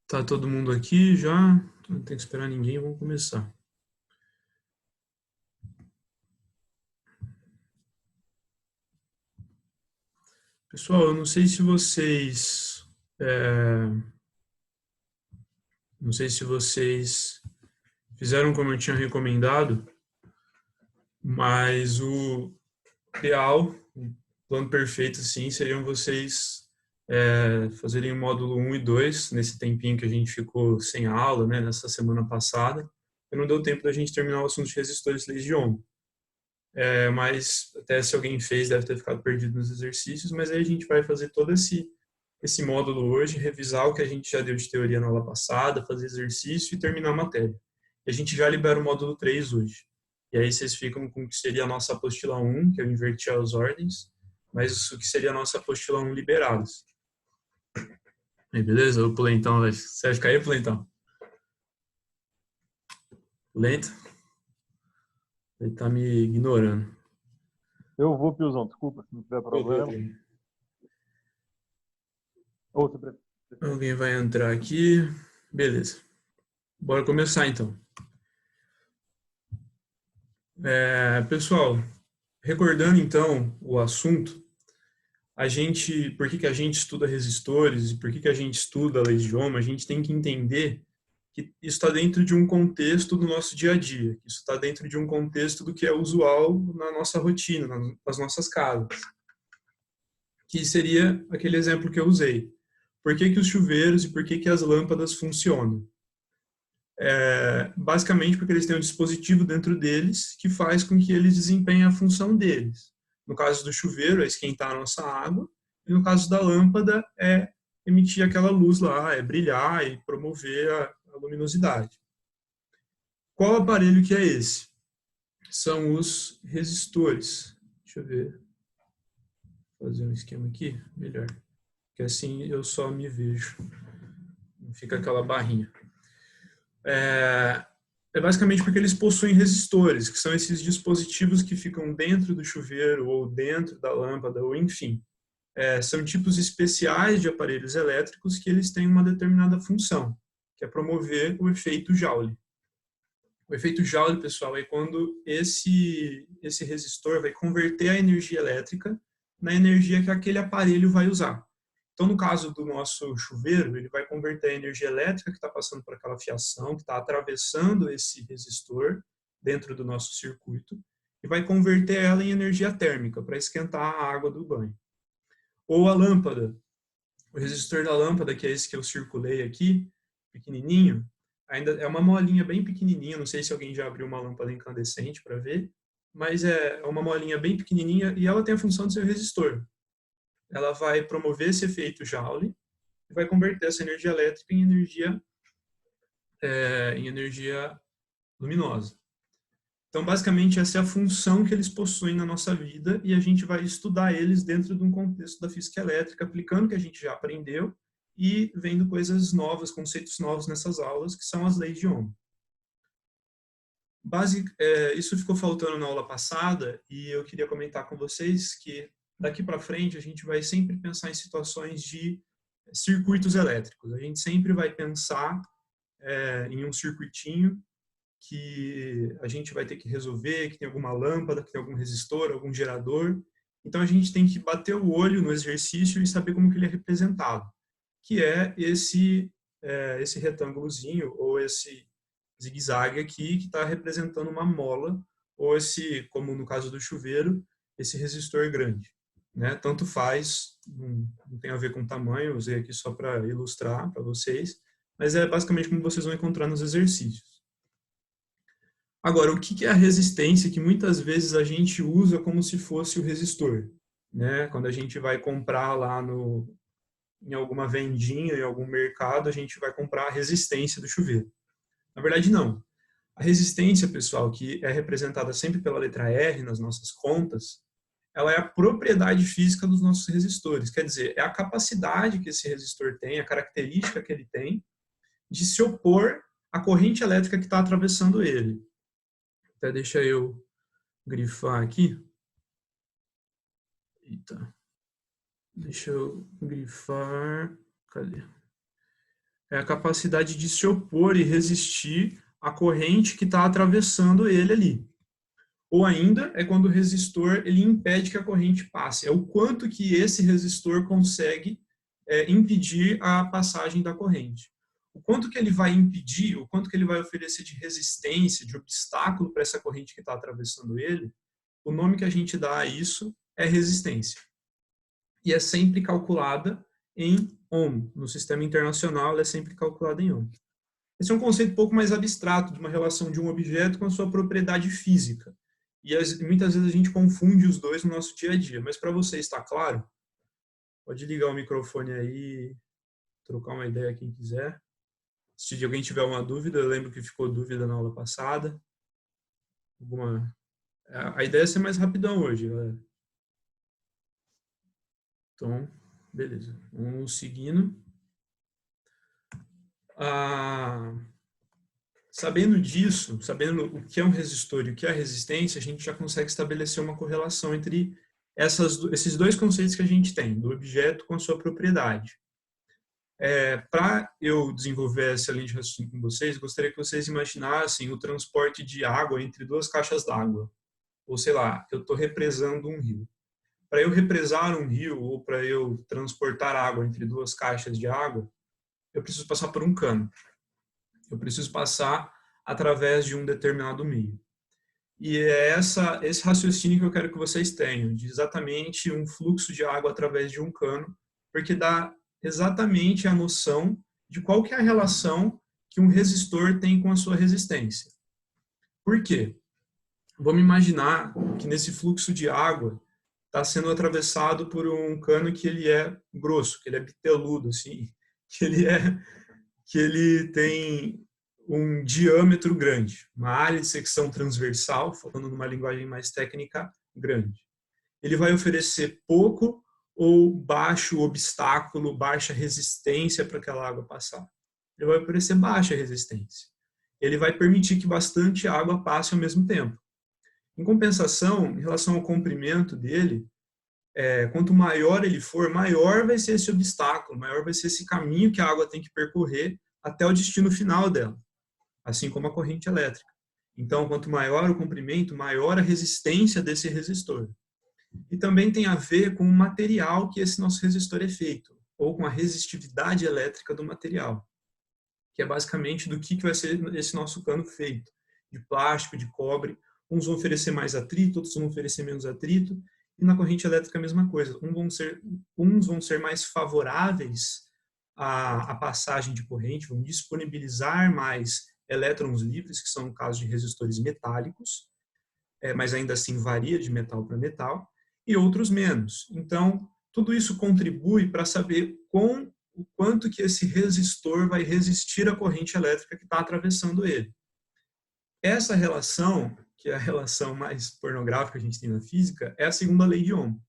Tá todo mundo aqui já? Não tem que esperar ninguém, vamos começar. Pessoal, eu não sei se vocês, não sei se vocês fizeram como eu tinha recomendado, mas o ideal, o plano perfeito, assim, seriam vocês fazerem o módulo 1 e 2 nesse tempinho que a gente ficou sem aula, né, nessa semana passada. E não deu tempo da gente terminar o assunto de resistores leis de Ohm. Mas até se alguém fez, deve ter ficado perdido nos exercícios, mas aí a gente vai fazer todo esse módulo hoje, revisar o que a gente já deu de teoria na aula passada, fazer exercício e terminar a matéria. E a gente já libera o módulo 3 hoje. E aí vocês ficam com o que seria a nossa apostila 1, que eu inverti as ordens, mas o que seria a nossa apostila 1 liberados. Aí, beleza? O Plentão, você vai ficar aí, Plentão? Lento? Ele tá me ignorando. Eu vou, Piozão, desculpa se não tiver problema. Ou se Alguém vai entrar aqui. Beleza. Bora começar então. Pessoal, recordando então o assunto, por que a gente estuda resistores e por que a gente estuda leis de Ohm, a gente tem que entender que isso está dentro de um contexto do nosso dia a dia, que isso está dentro de um contexto do que é usual na nossa rotina, nas nossas casas, que seria aquele exemplo que eu usei. Por que os chuveiros e por que as lâmpadas funcionam? Basicamente porque eles têm um dispositivo dentro deles que faz com que eles desempenhem a função deles. No caso do chuveiro, é esquentar a nossa água, e no caso da lâmpada, é emitir aquela luz lá, é brilhar e promover a luminosidade. Qual aparelho que é esse? São os resistores. Deixa eu ver. Vou fazer um esquema aqui, melhor. Que assim eu só me vejo. Não fica aquela barrinha. É basicamente porque eles possuem resistores, que são esses dispositivos que ficam dentro do chuveiro ou dentro da lâmpada, ou enfim. São tipos especiais de aparelhos elétricos que eles têm uma determinada função, que é promover o efeito Joule. O efeito Joule, pessoal, é quando esse resistor vai converter a energia elétrica na energia que aquele aparelho vai usar. Então, no caso do nosso chuveiro, ele vai converter a energia elétrica que está passando por aquela fiação, que está atravessando esse resistor dentro do nosso circuito, e vai converter ela em energia térmica para esquentar a água do banho. Ou a lâmpada. O resistor da lâmpada, que é esse que eu circulei aqui, pequenininho, ainda é uma molinha bem pequenininha, não sei se alguém já abriu uma lâmpada incandescente para ver, mas é uma molinha bem pequenininha e ela tem a função de ser resistor. Ela vai promover esse efeito Joule e vai converter essa energia elétrica em energia luminosa. Então, basicamente, essa é a função que eles possuem na nossa vida e a gente vai estudar eles dentro de um contexto da física elétrica, aplicando o que a gente já aprendeu e vendo coisas novas, conceitos novos nessas aulas, que são as leis de Ohm. Isso ficou faltando na aula passada e eu queria comentar com vocês que daqui para frente a gente vai sempre pensar em situações de circuitos elétricos. A gente sempre vai pensar em um circuitinho que a gente vai ter que resolver, que tem alguma lâmpada, que tem algum resistor, algum gerador. Então a gente tem que bater o olho no exercício e saber como que ele é representado, que é esse retângulozinho ou esse zigue-zague aqui que está representando uma mola ou esse, como no caso do chuveiro, esse resistor grande. Né? Tanto faz, não tem a ver com tamanho, usei aqui só para ilustrar para vocês, mas é basicamente como vocês vão encontrar nos exercícios. Agora, o que é a resistência que muitas vezes a gente usa como se fosse o resistor? Né? Quando a gente vai comprar lá em alguma vendinha, em algum mercado, a gente vai comprar a resistência do chuveiro. Na verdade, não. A resistência, pessoal, que é representada sempre pela letra R nas nossas contas, ela é a propriedade física dos nossos resistores. Quer dizer, é a capacidade que esse resistor tem, a característica que ele tem de se opor à corrente elétrica que está atravessando ele. Até deixa eu grifar aqui. Eita. Deixa eu grifar. Cadê? é a capacidade de se opor e resistir à corrente que está atravessando ele ali. Ou ainda é quando o resistor ele impede que a corrente passe. É o quanto que esse resistor consegue impedir a passagem da corrente. O quanto que ele vai impedir, o quanto que ele vai oferecer de resistência, de obstáculo para essa corrente que está atravessando ele, o nome que a gente dá a isso é resistência. E é sempre calculada em ohm. No sistema internacional, ela é sempre calculada em ohm. Esse é um conceito um pouco mais abstrato de uma relação de um objeto com a sua propriedade física. E muitas vezes a gente confunde os dois no nosso dia a dia. Mas para você estar claro, pode ligar o microfone aí, trocar uma ideia quem quiser. Se alguém tiver uma dúvida, eu lembro que ficou dúvida na aula passada. A ideia é ser mais rapidão hoje, galera. Então, beleza. Vamos seguindo. Sabendo disso, sabendo o que é um resistor e o que é a resistência, a gente já consegue estabelecer uma correlação entre esses dois conceitos que a gente tem, do objeto com a sua propriedade. Para eu desenvolver essa linha de raciocínio com vocês, gostaria que vocês imaginassem o transporte de água entre duas caixas d'água. Ou sei lá, eu estou represando um rio. Para eu represar um rio ou para eu transportar água entre duas caixas de água, eu preciso passar por um cano. Eu preciso passar através de um determinado meio. E é esse raciocínio que eu quero que vocês tenham, de exatamente um fluxo de água através de um cano, porque dá exatamente a noção de qual que é a relação que um resistor tem com a sua resistência. Por quê? Vamos imaginar que nesse fluxo de água está sendo atravessado por um cano que ele é grosso, que ele é biteludo, assim, que ele tem um diâmetro grande, uma área de secção transversal, falando numa linguagem mais técnica, grande. Ele vai oferecer pouco ou baixo obstáculo, baixa resistência para aquela água passar. Ele vai oferecer baixa resistência. Ele vai permitir que bastante água passe ao mesmo tempo. Em compensação, em relação ao comprimento dele, quanto maior ele for, maior vai ser esse obstáculo, maior vai ser esse caminho que a água tem que percorrer até o destino final dela, assim como a corrente elétrica. Então, quanto maior o comprimento, maior a resistência desse resistor. E também tem a ver com o material que esse nosso resistor é feito, ou com a resistividade elétrica do material, que é basicamente do que vai ser esse nosso cano feito, de plástico, de cobre. Uns vão oferecer mais atrito, outros vão oferecer menos atrito, e na corrente elétrica a mesma coisa. Uns vão ser mais favoráveis à passagem de corrente, vão disponibilizar mais elétrons livres, que são no caso de resistores metálicos, mas ainda assim varia de metal para metal, e outros menos. Então, tudo isso contribui para saber o quanto que esse resistor vai resistir à corrente elétrica que está atravessando ele. Essa relação, que é a relação mais pornográfica que a gente tem na física, é a segunda lei de Ohm,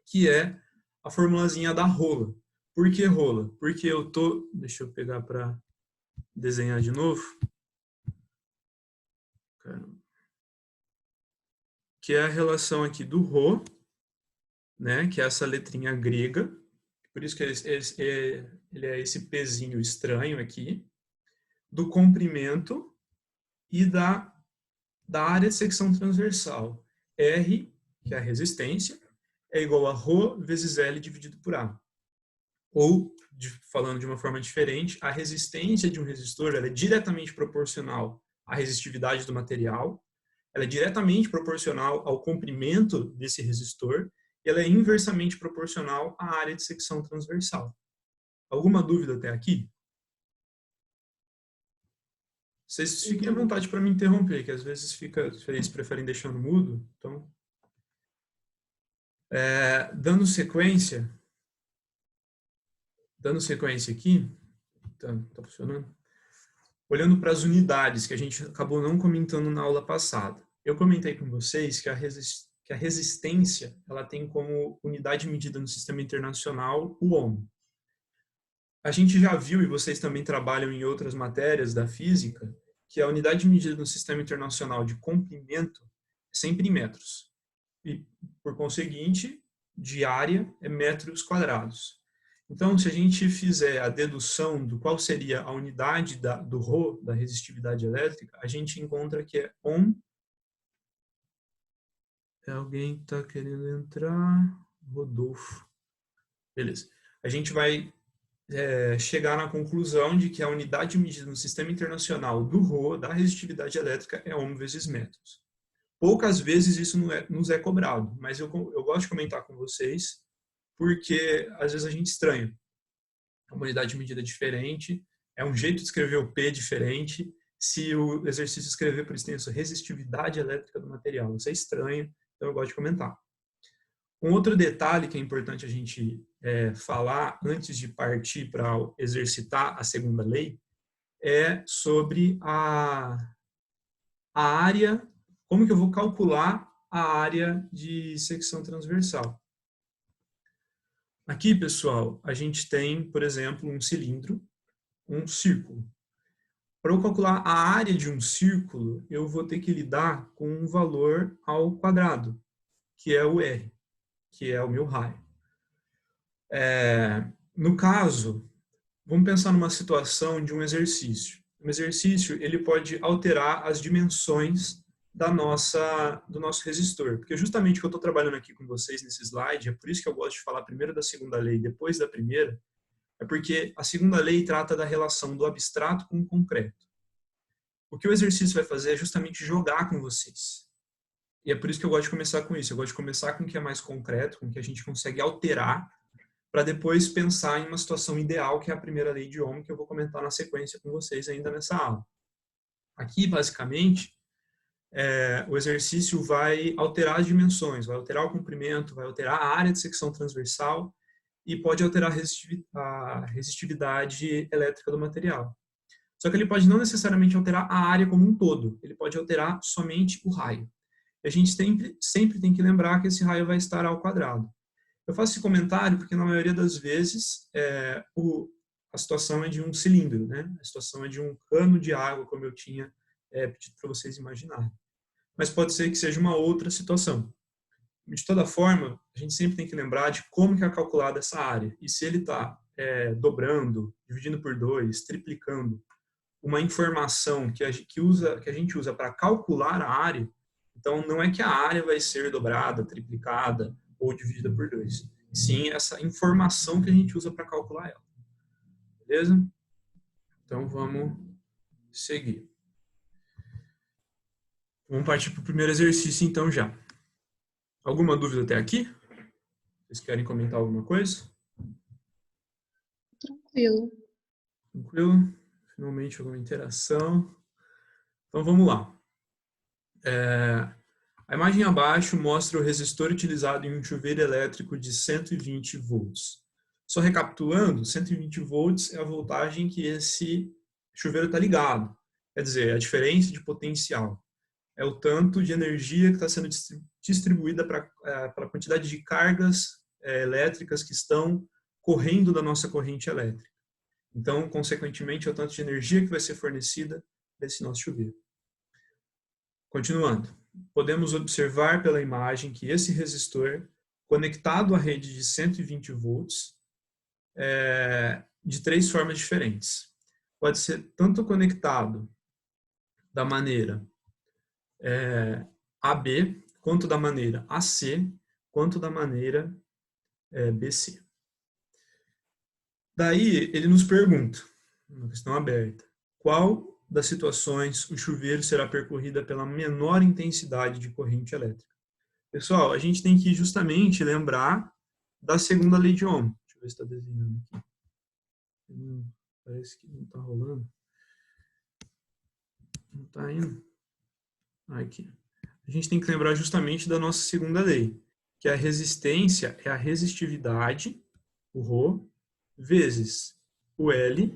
que é a formulazinha da rola. Por que rola? Porque eu tô... Deixa eu pegar para desenhar de novo. Que é a relação aqui do Rho, né, que é essa letrinha grega, por isso que ele é esse pezinho estranho aqui, do comprimento e da área de secção transversal. R, que é a resistência, é igual a Rho vezes L dividido por A. Ou, falando de uma forma diferente, a resistência de um resistor ela é diretamente proporcional à resistividade do material, ela é diretamente proporcional ao comprimento desse resistor e ela é inversamente proporcional à área de secção transversal. Alguma dúvida até aqui? Vocês fiquem à vontade para me interromper, que às vezes vocês preferem deixar no mudo. Então, dando sequência aqui, tá funcionando? Olhando para as unidades que a gente acabou não comentando na aula passada. Eu comentei com vocês que a resistência ela tem como unidade medida no sistema internacional o ohm. A gente já viu, e vocês também trabalham em outras matérias da física, que a unidade medida no sistema internacional de comprimento é sempre em metros. E, por conseguinte, de área é metros quadrados. Então, se a gente fizer a dedução do qual seria a unidade do Rho, da resistividade elétrica, a gente encontra que é Ohm. Alguém está querendo entrar? Rodolfo. Beleza. A gente vai chegar na conclusão de que a unidade medida no sistema internacional do Rho, da resistividade elétrica, é Ohm vezes metros. Poucas vezes isso nos é cobrado, mas eu gosto de comentar com vocês, porque às vezes a gente estranha. É uma unidade de medida diferente, é um jeito de escrever o P diferente. Se o exercício escrever por extenso resistividade elétrica do material, isso é estranho, então eu gosto de comentar. Um outro detalhe que é importante a gente falar antes de partir para exercitar a segunda lei é sobre a área, como que eu vou calcular a área de secção transversal. Aqui, pessoal, a gente tem, por exemplo, um cilindro, um círculo. Para eu calcular a área de um círculo, eu vou ter que lidar com um valor ao quadrado, que é o R, que é o meu raio. No caso, vamos pensar numa situação de um exercício. Um exercício, ele pode alterar as dimensões do nosso resistor, porque justamente o que eu estou trabalhando aqui com vocês nesse slide, é por isso que eu gosto de falar primeiro da segunda lei, depois da primeira, é porque a segunda lei trata da relação do abstrato com o concreto. O que o exercício vai fazer é justamente jogar com vocês. E é por isso que eu gosto de começar com isso. Eu gosto de começar com o que é mais concreto, com o que a gente consegue alterar, para depois pensar em uma situação ideal, que é a primeira lei de Ohm, que eu vou comentar na sequência com vocês ainda nessa aula. Aqui, basicamente, o exercício vai alterar as dimensões, vai alterar o comprimento, vai alterar a área de secção transversal e pode alterar a resistividade elétrica do material. Só que ele pode não necessariamente alterar a área como um todo, ele pode alterar somente o raio. E a gente sempre tem que lembrar que esse raio vai estar ao quadrado. Eu faço esse comentário porque, na maioria das vezes, a situação é de um cilindro, né? A situação é de um cano de água, como eu tinha pedido para vocês imaginarem. Mas pode ser que seja uma outra situação. De toda forma, a gente sempre tem que lembrar de como que é calculada essa área. E se ele está dobrando, dividindo por 2, triplicando, uma informação que a gente usa para calcular a área, então não é que a área vai ser dobrada, triplicada ou dividida por 2. Sim, essa informação que a gente usa para calcular ela. Beleza? Então vamos seguir. Vamos partir para o primeiro exercício então já. Alguma dúvida até aqui? Vocês querem comentar alguma coisa? Tranquilo. Tranquilo? Finalmente alguma interação. Então vamos lá. A imagem abaixo mostra o resistor utilizado em um chuveiro elétrico de 120 volts. Só recapitulando, 120 volts é a voltagem que esse chuveiro está ligado. Quer dizer, a diferença de potencial. É o tanto de energia que está sendo distribuída para a quantidade de cargas elétricas que estão correndo da nossa corrente elétrica. Então, consequentemente, é o tanto de energia que vai ser fornecida desse nosso chuveiro. Continuando, podemos observar pela imagem que esse resistor, conectado à rede de 120 volts, de 3 formas diferentes. Pode ser tanto conectado da maneira AB, quanto da maneira AC, quanto da maneira BC. Daí, ele nos pergunta, uma questão aberta, qual das situações o chuveiro será percorrida pela menor intensidade de corrente elétrica? Pessoal, a gente tem que justamente lembrar da segunda lei de Ohm. Deixa eu ver se está desenhando aqui. Parece que não está rolando. Não está indo. Aqui. A gente tem que lembrar justamente da nossa segunda lei, que a resistência é a resistividade, o Rho, vezes o L,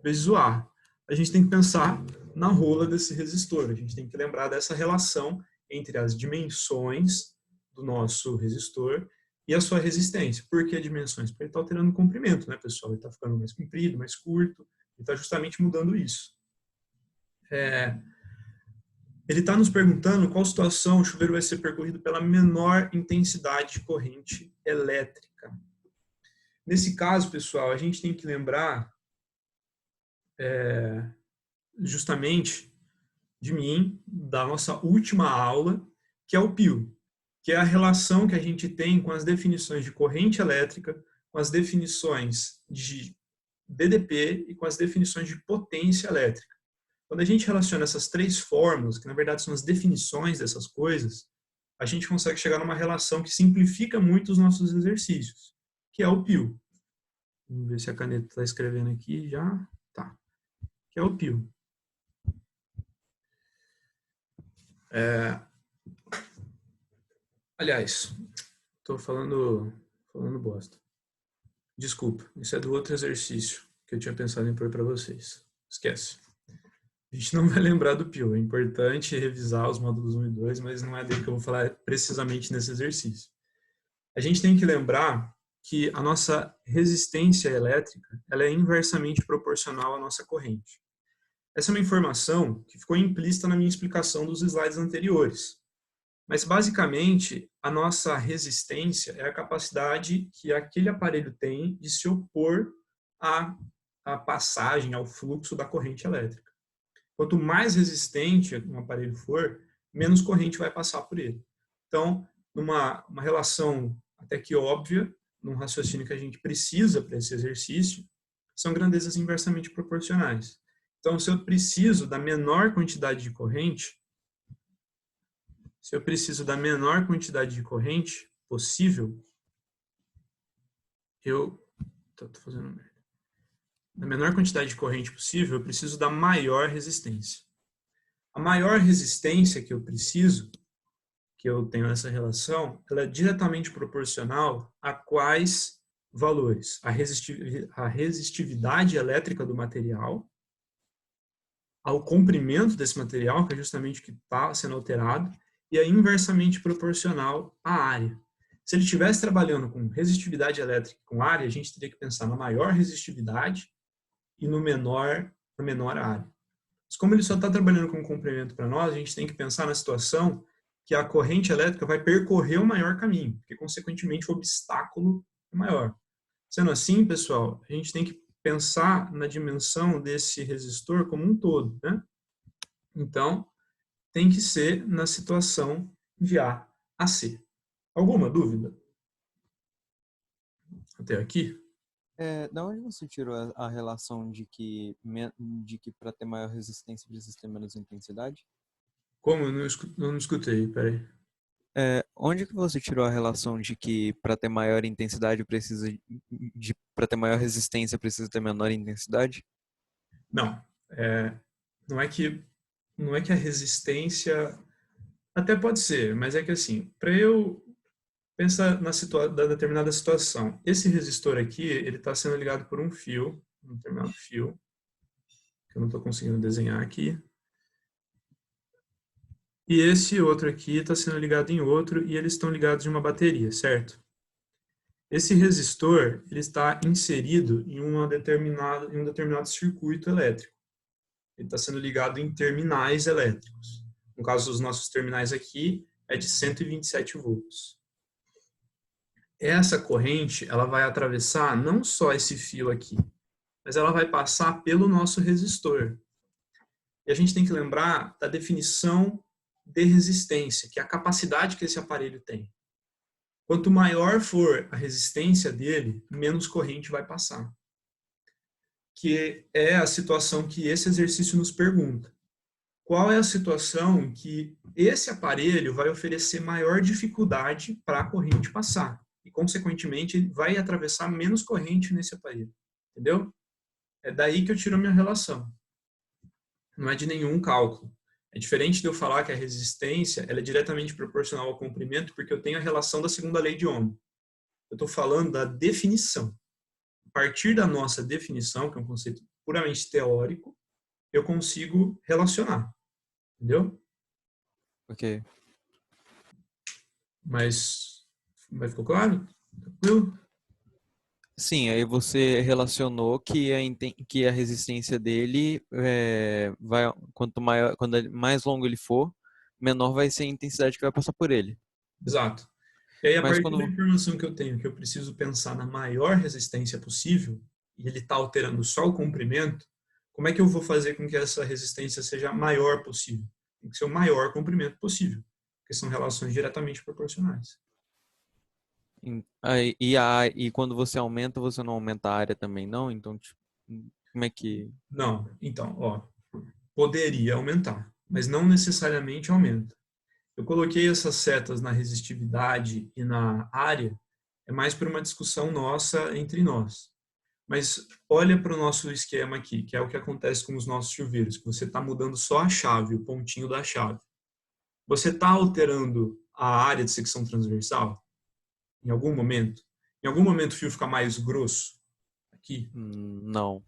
vezes o A. A gente tem que pensar na rola desse resistor. A gente tem que lembrar dessa relação entre as dimensões do nosso resistor e a sua resistência. Por que dimensões? Porque ele está alterando o comprimento, né, pessoal? Ele está ficando mais comprido, mais curto. Ele está justamente mudando isso. Ele está nos perguntando qual situação o chuveiro vai ser percorrido pela menor intensidade de corrente elétrica. Nesse caso, pessoal, a gente tem que lembrar justamente de mim, da nossa última aula, que é o pio, que é a relação que a gente tem com as definições de corrente elétrica, com as definições de DDP e com as definições de potência elétrica. Quando a gente relaciona essas três fórmulas, que na verdade são as definições dessas coisas, a gente consegue chegar numa relação que simplifica muito os nossos exercícios, que é o pio. Vamos ver se a caneta está escrevendo aqui já. Tá. Que é o pio. Aliás, estou falando bosta. Desculpa, isso é do outro exercício que eu tinha pensado em pôr para vocês. Esquece. A gente não vai lembrar do pio. É importante revisar os módulos 1 e 2, mas não é dele que eu vou falar precisamente nesse exercício. A gente tem que lembrar que a nossa resistência elétrica ela é inversamente proporcional à nossa corrente. Essa é uma informação que ficou implícita na minha explicação dos slides anteriores. Mas, basicamente, a nossa resistência é a capacidade que aquele aparelho tem de se opor à passagem, ao fluxo da corrente elétrica. Quanto mais resistente um aparelho for, menos corrente vai passar por ele. Então, numa relação até que óbvia, num raciocínio que a gente precisa para esse exercício, são grandezas inversamente proporcionais. Então, se eu preciso da menor quantidade de corrente possível, da menor quantidade de corrente possível, eu preciso da maior resistência. A maior resistência que eu preciso, que eu tenho nessa relação, ela é diretamente proporcional a quais valores? A resistividade elétrica do material, ao comprimento desse material, que é justamente o que está sendo alterado, e é inversamente proporcional à área. Se ele estivesse trabalhando com resistividade elétrica com área, a gente teria que pensar na maior resistividade e na menor área. Mas como ele só está trabalhando com comprimento para nós, a gente tem que pensar na situação que a corrente elétrica vai percorrer o maior caminho, porque, consequentemente, o obstáculo é maior. Sendo assim, pessoal, a gente tem que pensar na dimensão desse resistor como um todo, né? Então, tem que ser na situação de A a C. Alguma dúvida? Até aqui? Da onde você tirou a relação de que para ter maior resistência precisa ter menos intensidade? Como? Eu não escutei, peraí. Onde que você tirou a relação de que para ter maior intensidade para ter maior resistência precisa ter menor intensidade? Não, não é que a resistência até pode ser, mas é que assim, para eu pensar da determinada situação, esse resistor aqui, ele está sendo ligado por um determinado fio, que eu não estou conseguindo desenhar aqui. E esse outro aqui está sendo ligado em outro e eles estão ligados em uma bateria, certo? Esse resistor ele está inserido em um determinado circuito elétrico. Ele está sendo ligado em terminais elétricos. No caso dos nossos terminais aqui, é de 127 volts. Essa corrente ela vai atravessar não só esse fio aqui, mas ela vai passar pelo nosso resistor. E a gente tem que lembrar da definição de resistência, que é a capacidade que esse aparelho tem. Quanto maior for a resistência dele, menos corrente vai passar. Que é a situação que esse exercício nos pergunta. Qual é a situação em que esse aparelho vai oferecer maior dificuldade para a corrente passar? E, consequentemente, ele vai atravessar menos corrente nesse aparelho. Entendeu? É daí que eu tiro a minha relação. Não é de nenhum cálculo. É diferente de eu falar que a resistência ela é diretamente proporcional ao comprimento, porque eu tenho a relação da segunda lei de Ohm. Eu estou falando da definição. A partir da nossa definição, que é um conceito puramente teórico, eu consigo relacionar. Entendeu? Ok. Mas ficou claro? Tranquilo? Sim, aí você relacionou que a resistência dele quanto mais longo ele for, menor vai ser a intensidade que vai passar por ele. Exato. E aí, a Mas partir da quando... informação que eu tenho, que eu preciso pensar na maior resistência possível, e ele está alterando só o comprimento, como é que eu vou fazer com que essa resistência seja a maior possível? Tem que ser o maior comprimento possível, porque são relações diretamente proporcionais. E quando você aumenta, você não aumenta a área também, não? Então, tipo, como é que... Não, então, ó, poderia aumentar, mas não necessariamente aumenta. Eu coloquei essas setas na resistividade e na área, é mais por uma discussão nossa entre nós. Mas olha para o nosso esquema aqui, que é o que acontece com os nossos chuveiros, que você está mudando só a chave, o pontinho da chave. Você está alterando a área de secção transversal em algum momento? Em algum momento o fio fica mais grosso aqui? Não.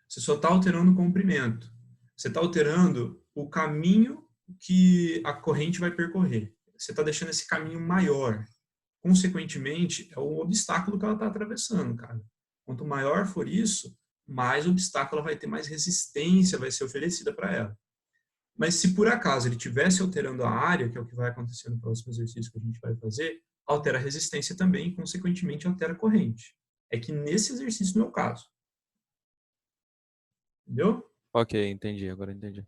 Você só está alterando o comprimento. Você está alterando o caminho que a corrente vai percorrer. Você está deixando esse caminho maior. Consequentemente, é o obstáculo que ela está atravessando, cara. Quanto maior for isso, mais obstáculo ela vai ter, mais resistência vai ser oferecida para ela. Mas se por acaso ele estivesse alterando a área, que é o que vai acontecer no próximo exercício que a gente vai fazer, altera a resistência também e, consequentemente, altera a corrente. É que nesse exercício não é o caso. Entendeu? Ok, entendi, agora entendi.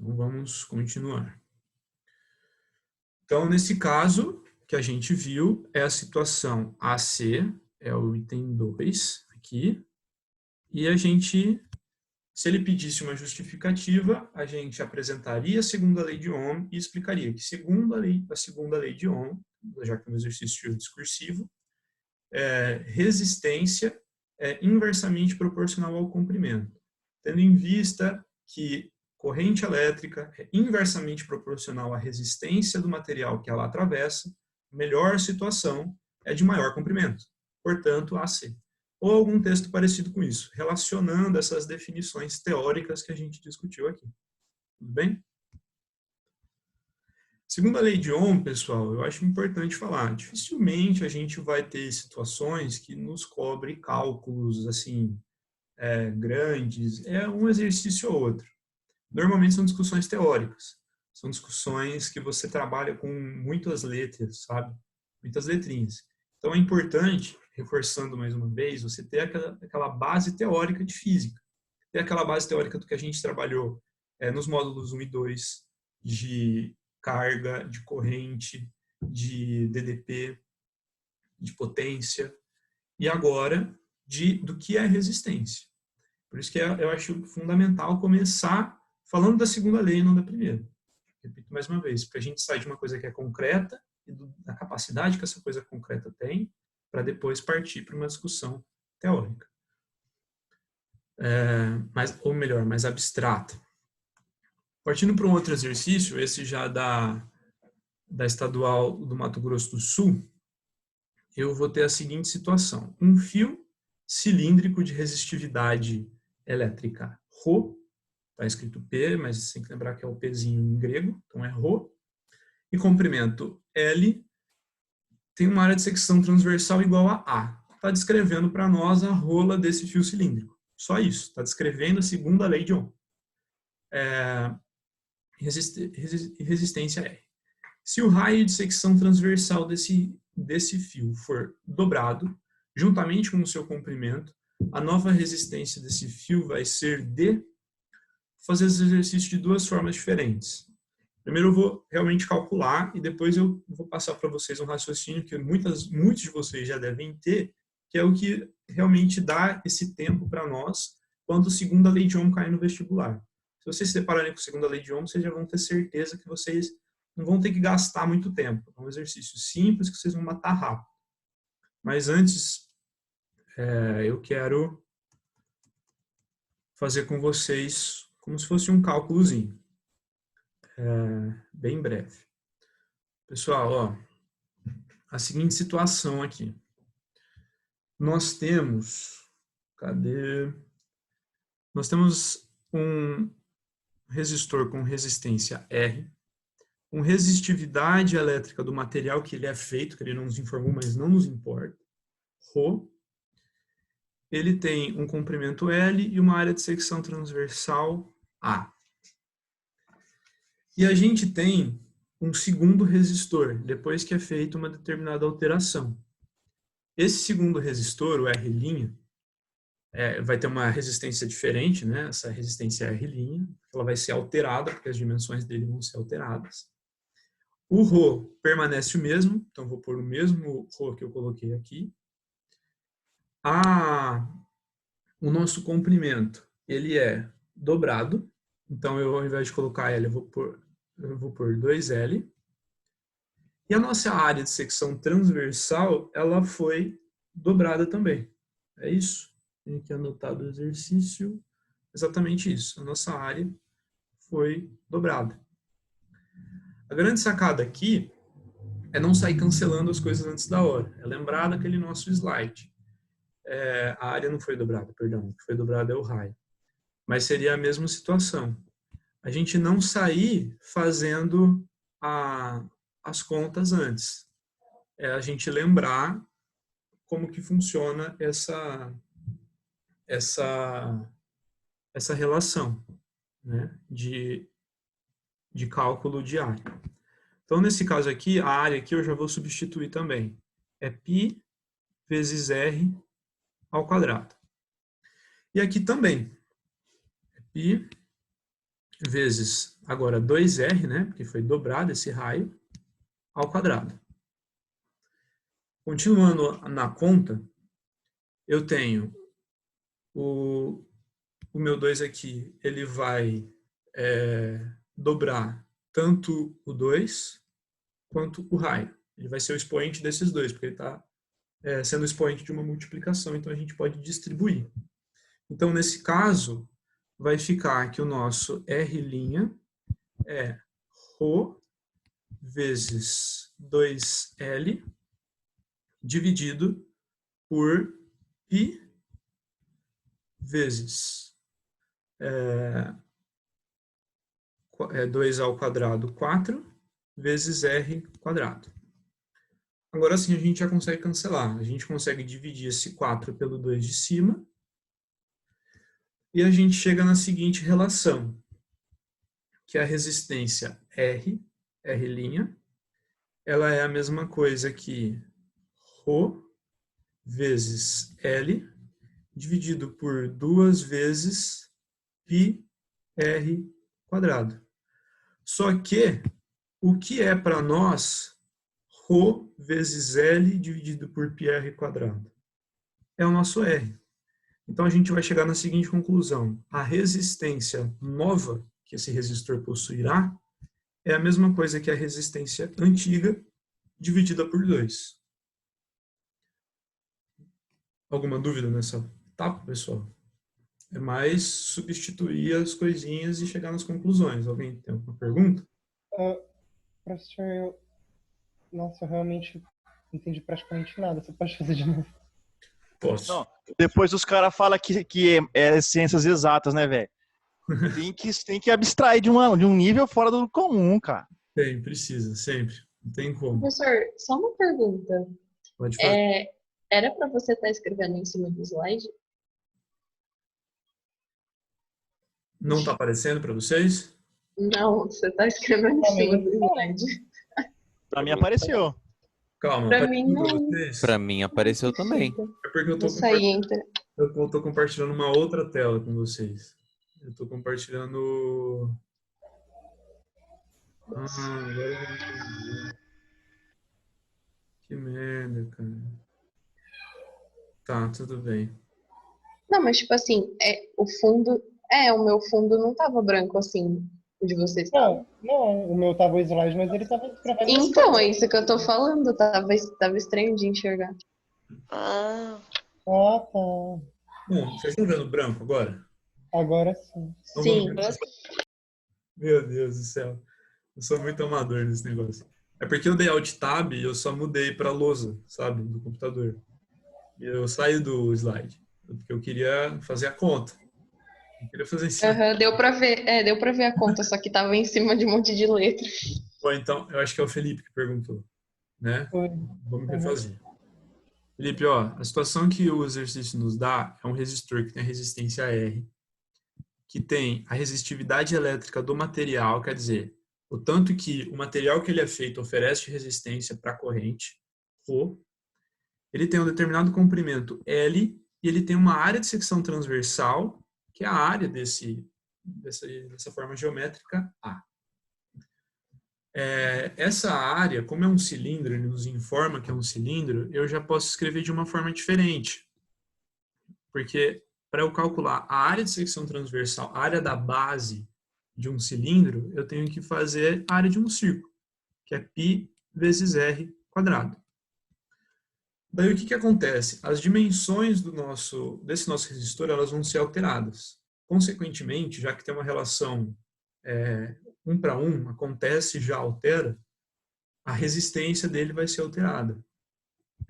Então vamos continuar. Então, nesse caso que a gente viu, é a situação AC, é o item 2 aqui, e a gente, se ele pedisse uma justificativa, a gente apresentaria a segunda lei de Ohm e explicaria que, segundo a segunda lei de Ohm, já que é um exercício discursivo, resistência é inversamente proporcional ao comprimento, tendo em vista que corrente elétrica é inversamente proporcional à resistência do material que ela atravessa, melhor situação é de maior comprimento, portanto, AC. Ou algum texto parecido com isso, relacionando essas definições teóricas que a gente discutiu aqui. Tudo bem? Segundo a lei de Ohm, pessoal, eu acho importante falar, dificilmente a gente vai ter situações que nos cobre cálculos assim grandes, é um exercício ou outro. Normalmente são discussões teóricas, são discussões que você trabalha com muitas letras, sabe? Muitas letrinhas. Então é importante, reforçando mais uma vez, você ter aquela base teórica de física, ter aquela base teórica do que a gente trabalhou nos módulos 1 e 2, de carga, de corrente, de DDP, de potência, e agora do que é resistência. Por isso que eu acho fundamental começar falando da segunda lei e não da primeira. Repito mais uma vez, para a gente sair de uma coisa que é concreta e da capacidade que essa coisa concreta tem, para depois partir para uma discussão teórica. Ou melhor, mais abstrata. Partindo para um outro exercício, esse já da Estadual do Mato Grosso do Sul, eu vou ter a seguinte situação. Um fio cilíndrico de resistividade elétrica Rho, está escrito P, mas você tem que lembrar que é o Pzinho em grego, então é Rho, e comprimento L, tem uma área de secção transversal igual a A. Está descrevendo para nós a rola desse fio cilíndrico. Só isso, está descrevendo a segunda lei de Ohm. Resistência R. Se o raio de secção transversal desse fio for dobrado, juntamente com o seu comprimento, a nova resistência desse fio vai ser D. Vou fazer esse exercício de duas formas diferentes. Primeiro eu vou realmente calcular e depois eu vou passar para vocês um raciocínio que muitos de vocês já devem ter, que é o que realmente dá esse tempo para nós quando a segunda lei de Ohm cai no vestibular. Se vocês se depararem com a segunda lei de Ohm, vocês já vão ter certeza que vocês não vão ter que gastar muito tempo. É um exercício simples que vocês vão matar rápido. Mas antes, eu quero fazer com vocês como se fosse um cálculozinho. Bem breve. Pessoal, ó, a seguinte situação aqui. Nós temos, Nós temos um resistor com resistência R, com resistividade elétrica do material que ele é feito, que ele não nos informou, mas não nos importa, Rho. Ele tem um comprimento L e uma área de secção transversal A. E a gente tem um segundo resistor, depois que é feita uma determinada alteração. Esse segundo resistor, o R', vai ter uma resistência diferente, né? Essa resistência R', ela vai ser alterada, porque as dimensões dele vão ser alteradas. O ρ permanece o mesmo, então vou pôr o mesmo ρ que eu coloquei aqui. O nosso comprimento, ele é dobrado, então eu, ao invés de colocar L, eu vou pôr 2L. E a nossa área de secção transversal, ela foi dobrada também. É isso? Tem aqui anotado o exercício. Exatamente isso. A nossa área foi dobrada. A grande sacada aqui é não sair cancelando as coisas antes da hora. É lembrar daquele nosso slide. A área não foi dobrada, perdão. O que foi dobrado é o raio. Mas seria a mesma situação. A gente não sair fazendo as contas antes. É a gente lembrar como que funciona essa relação, né, de cálculo de área. Então, nesse caso aqui, a área aqui eu já vou substituir também. É π vezes r ao quadrado. E aqui também. É π vezes, agora 2r, né, porque foi dobrado esse raio, ao quadrado. Continuando na conta, eu tenho o meu 2 aqui, ele vai dobrar tanto o 2 quanto o raio. Ele vai ser o expoente desses dois, porque ele está sendo o expoente de uma multiplicação, então a gente pode distribuir. Então, nesse caso, vai ficar que o nosso R' é ρ vezes 2L dividido por π vezes 2 ao quadrado, 4, vezes r quadrado. Agora sim a gente já consegue cancelar. A gente consegue dividir esse 4 pelo 2 de cima. E a gente chega na seguinte relação, que é a resistência R', ela é a mesma coisa que ρ vezes L, dividido por 2 vezes πr quadrado. Só que, o que é para nós ρ vezes L dividido por πr quadrado? É o nosso R. Então, a gente vai chegar na seguinte conclusão. A resistência nova que esse resistor possuirá é a mesma coisa que a resistência antiga dividida por 2. Alguma dúvida nessa etapa, pessoal? É mais substituir as coisinhas e chegar nas conclusões. Alguém tem alguma pergunta? Professor, nossa, eu realmente não entendi praticamente nada. Você pode fazer de novo? Posso. Não, depois os caras falam que é ciências exatas, né, velho? Tem que abstrair de um nível fora do comum, cara. Precisa, sempre. Não tem como. Professor, só uma pergunta. Pode fazer. Era para você estar escrevendo em cima do slide? Não está aparecendo para vocês? Não, você está escrevendo em cima do slide. Pra mim apareceu. Calma, Pra apareceu mim, pra não. vocês? Pra mim apareceu também. É porque eu Vou sair, entra. tô compartilhando uma outra tela com vocês. Eu tô compartilhando... agora eu entendi. Que merda, cara. Tá, tudo bem. Não, mas tipo assim, o fundo... o meu fundo não tava branco assim, o de vocês tava. Não, o meu tava o slide, mas ele tava escrevendo. Então, é isso que eu tô falando. Tava estranho de enxergar. Ah, tá. Bom, vocês estão vendo branco agora? Agora sim. Então Sim. vamos ver. Meu Deus do céu. Eu sou muito amador nesse negócio. É porque eu dei Alt Tab e eu só mudei para lousa, sabe, do computador. E eu saí do slide, porque eu queria fazer a conta. Eu queria fazer em cima. Uhum, deu pra ver a conta, só que tava em cima de um monte de letra. Bom, então, eu acho que é o Felipe que perguntou, né? Foi. Vamos refazer. Felipe, ó, a situação que o exercício nos dá é um resistor que tem a resistência R, que tem a resistividade elétrica do material, quer dizer, o tanto que o material que ele é feito oferece resistência para a corrente, ρ, ele tem um determinado comprimento L e ele tem uma área de secção transversal, que é a área dessa forma geométrica A. Essa área, como é um cilindro, ele nos informa que é um cilindro, eu já posso escrever de uma forma diferente. Porque para eu calcular a área de secção transversal, a área da base de um cilindro, eu tenho que fazer a área de um círculo, que é π vezes r quadrado. Daí o que acontece? As dimensões desse nosso resistor, elas vão ser alteradas. Consequentemente, já que tem uma relação 1 para 1, acontece e já altera, a resistência dele vai ser alterada.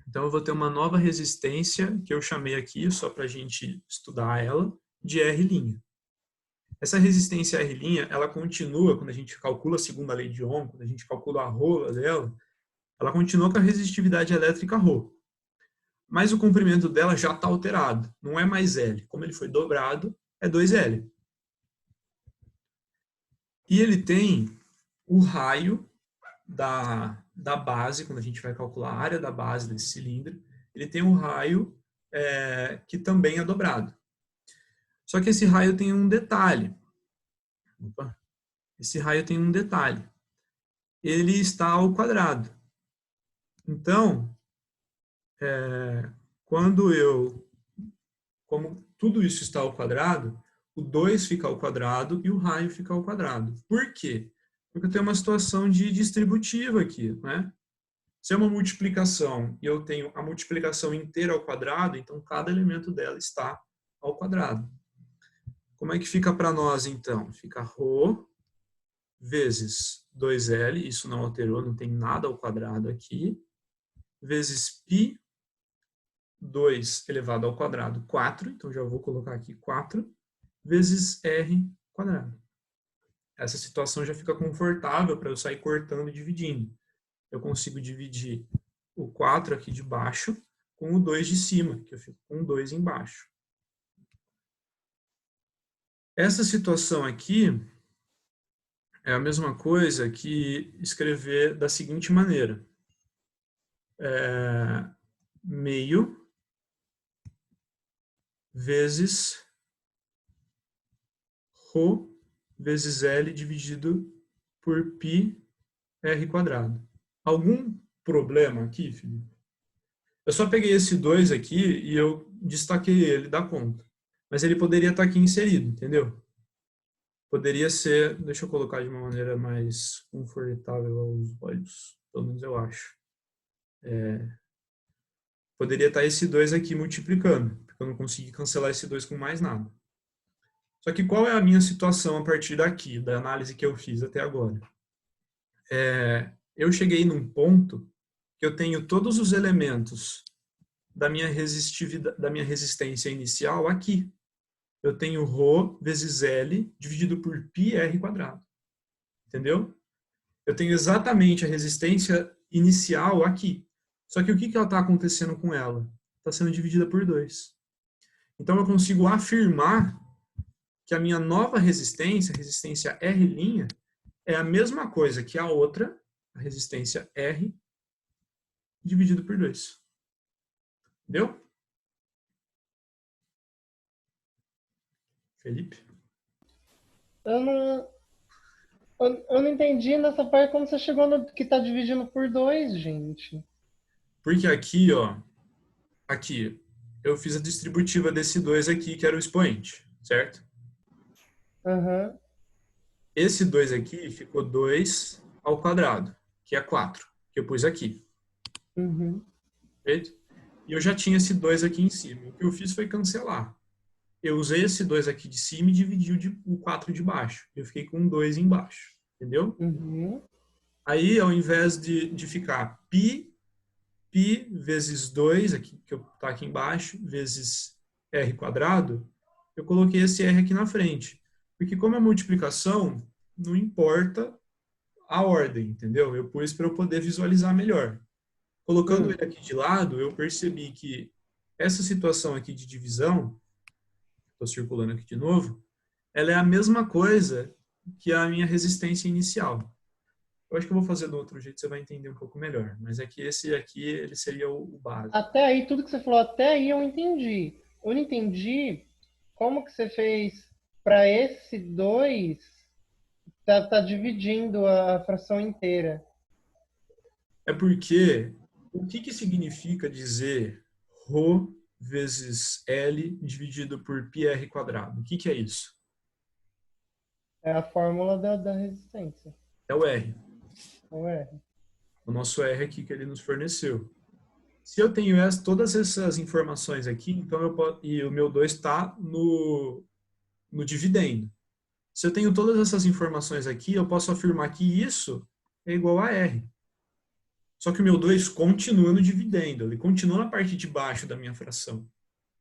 Então, eu vou ter uma nova resistência, que eu chamei aqui, só para a gente estudar ela, de R'. Essa resistência R', ela continua, quando a gente calcula a segunda lei de Ohm, quando a gente calcula a ρ dela, ela continua com a resistividade elétrica ρ. Mas o comprimento dela já está alterado, não é mais L. Como ele foi dobrado, é 2L. E ele tem o raio da base, quando a gente vai calcular a área da base desse cilindro, ele tem um raio que também é dobrado. Só que esse raio tem um detalhe. Esse raio tem um detalhe. Ele está ao quadrado. Então, como tudo isso está ao quadrado, o 2 fica ao quadrado e o raio fica ao quadrado. Por quê? Porque eu tenho uma situação de distributiva aqui, né? Se é uma multiplicação e eu tenho a multiplicação inteira ao quadrado, então cada elemento dela está ao quadrado. Como é que fica para nós, então? Fica ρ vezes 2L, isso não alterou, não tem nada ao quadrado aqui, vezes π, 2 elevado ao quadrado, 4, então já vou colocar aqui 4, vezes r quadrado. Essa situação já fica confortável para eu sair cortando e dividindo. Eu consigo dividir o 4 aqui de baixo com o 2 de cima, que eu fico com o 2 embaixo. Essa situação aqui é a mesma coisa que escrever da seguinte maneira. Meio vezes ρ vezes L dividido por π r quadrado. Algum problema aqui, Felipe? Eu só peguei esse 2 aqui e eu destaquei ele da conta. Mas ele poderia estar aqui inserido, entendeu? Poderia ser, deixa eu colocar de uma maneira mais confortável aos olhos, pelo menos eu acho. Poderia estar esse 2 aqui multiplicando, porque eu não consegui cancelar esse 2 com mais nada. Só que qual é a minha situação a partir daqui, da análise que eu fiz até agora? Eu cheguei num ponto que eu tenho todos os elementos da minha resistência inicial aqui. Eu tenho ρ vezes L dividido por π r quadrado. Entendeu? Eu tenho exatamente a resistência inicial aqui. Só que o que ela está acontecendo com ela? Está sendo dividida por 2. Então eu consigo afirmar que a minha nova resistência, a resistência R', é a mesma coisa que a outra, a resistência R, dividido por 2. Entendeu? Felipe? Eu não entendi nessa parte como você chegou no que está dividindo por 2, gente. Porque aqui, aqui, eu fiz a distributiva desse 2 aqui, que era o expoente, certo? Uhum. Esse 2 aqui ficou 2 ao quadrado, que é 4, que eu pus aqui. Uhum. Perfeito? E eu já tinha esse 2 aqui em cima. O que eu fiz foi cancelar. Eu usei esse 2 aqui de cima e dividi o 4 de baixo. Eu fiquei com um 2 embaixo. Entendeu? Uhum. Aí, ao invés de ficar π vezes 2, aqui, que está aqui embaixo, vezes r quadrado, eu coloquei esse r aqui na frente. Porque como é multiplicação, não importa a ordem, entendeu? Eu pus para eu poder visualizar melhor. Colocando ele aqui de lado, eu percebi que essa situação aqui de divisão, estou circulando aqui de novo, ela é a mesma coisa que a minha resistência inicial. Eu acho que eu vou fazer do outro jeito, você vai entender um pouco melhor. Mas é que esse aqui, ele seria o básico. Até aí, tudo que você falou até aí eu entendi. Eu não entendi como que você fez para esse 2 tá dividindo a fração inteira. É porque, o que significa dizer ρ vezes L dividido por πr quadrado? O que é isso? É a fórmula da resistência. É o R. Não é? O nosso R aqui que ele nos forneceu. Se eu tenho todas essas informações aqui, então e o meu 2 está no dividendo. Se eu tenho todas essas informações aqui, eu posso afirmar que isso é igual a R. Só que o meu 2 continua no dividendo, ele continua na parte de baixo da minha fração.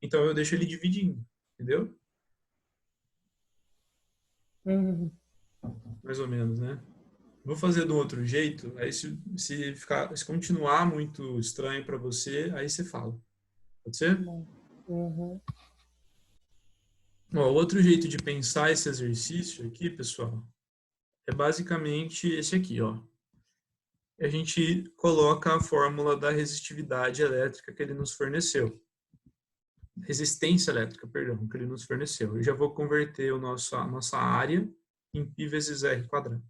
Então eu deixo ele dividindo, entendeu? Uhum. Mais ou menos, né? Vou fazer de um outro jeito, aí se continuar muito estranho para você, aí você fala. Pode ser? Uhum. Ó, outro jeito de pensar esse exercício aqui, pessoal, é basicamente esse aqui, ó. A gente coloca a fórmula da resistividade elétrica que ele nos forneceu. Resistência elétrica, perdão, que ele nos forneceu. Eu já vou converter a nossa área em π vezes R quadrado.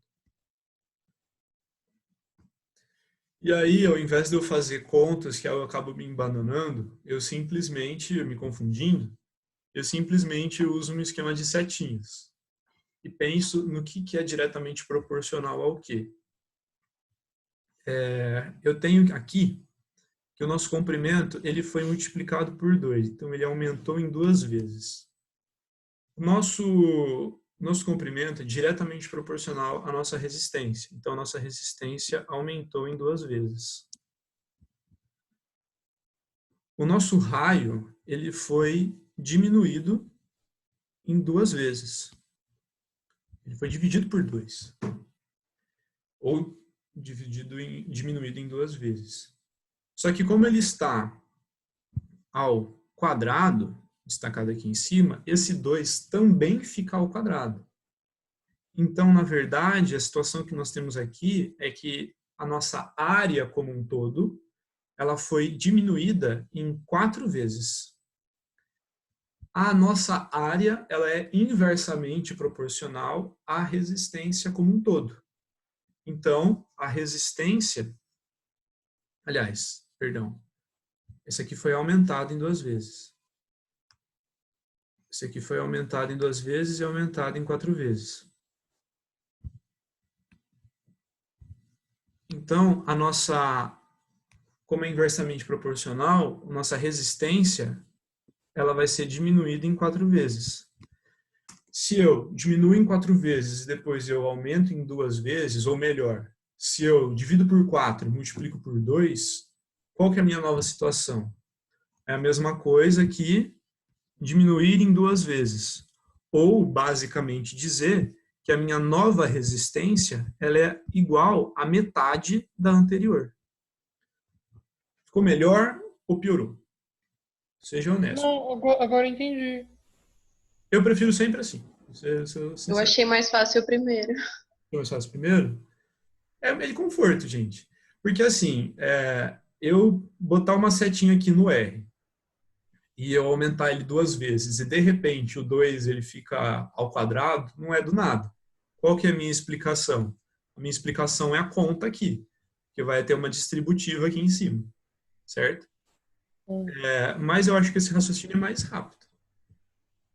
E aí, ao invés de eu fazer contas que eu acabo me embananando, me confundindo, eu simplesmente uso um esquema de setinhas. E penso no que é diretamente proporcional ao quê. Eu tenho aqui que o nosso comprimento ele foi multiplicado por 2, então ele aumentou em 2 vezes. O nosso comprimento é diretamente proporcional à nossa resistência, então a nossa resistência aumentou em 2 vezes. O nosso raio ele foi diminuído em 2 vezes. Ele foi dividido por 2. Ou diminuído em 2 vezes. Só que como ele está ao quadrado, destacado aqui em cima, esse 2 também fica ao quadrado. Então, na verdade, a situação que nós temos aqui é que a nossa área como um todo, ela foi diminuída em 4 vezes. A nossa área, ela é inversamente proporcional à resistência como um todo. Então, a resistência, esse aqui foi aumentado em 2 vezes. Esse aqui foi aumentado em 2 vezes e aumentado em 4 vezes. Então, como é inversamente proporcional, a nossa resistência, ela vai ser diminuída em 4 vezes. Se eu diminuo em 4 vezes e depois eu aumento em 2 vezes, ou melhor, se eu divido por 4 e multiplico por 2, qual que é a minha nova situação? É a mesma coisa que diminuir em 2 vezes. Ou, basicamente, dizer que a minha nova resistência ela é igual à metade da anterior. Ficou melhor ou piorou? Seja honesto. Não, agora eu entendi. Eu prefiro sempre assim. Eu achei mais fácil o primeiro. Mais fácil primeiro? É de conforto, gente. Porque assim, eu botar uma setinha aqui no R e eu aumentar ele 2 vezes e de repente o 2 ele fica ao quadrado, não é do nada. Qual que é a minha explicação? A minha explicação é a conta aqui, que vai ter uma distributiva aqui em cima, certo? Mas eu acho que esse raciocínio é mais rápido.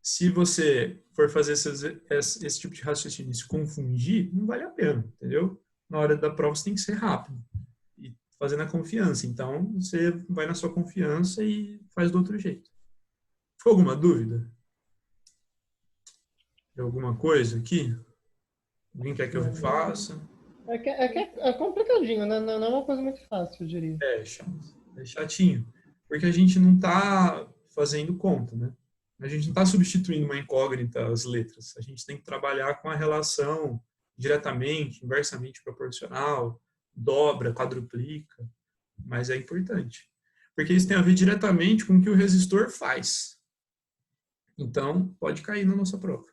Se você for fazer esse tipo de raciocínio e se confundir, não vale a pena, entendeu? Na hora da prova você tem que ser rápido e fazer na confiança. Então, você vai na sua confiança e faz do outro jeito. Ficou alguma dúvida? De alguma coisa aqui? Alguém quer que eu refaça? É complicadinho, né? Não é uma coisa muito fácil, eu diria. É chatinho. Porque a gente não está fazendo conta, né? A gente não está substituindo uma incógnita as letras. A gente tem que trabalhar com a relação diretamente, inversamente proporcional, dobra, quadruplica. Mas é importante. Porque isso tem a ver diretamente com o que o resistor faz. Então, pode cair na nossa prova.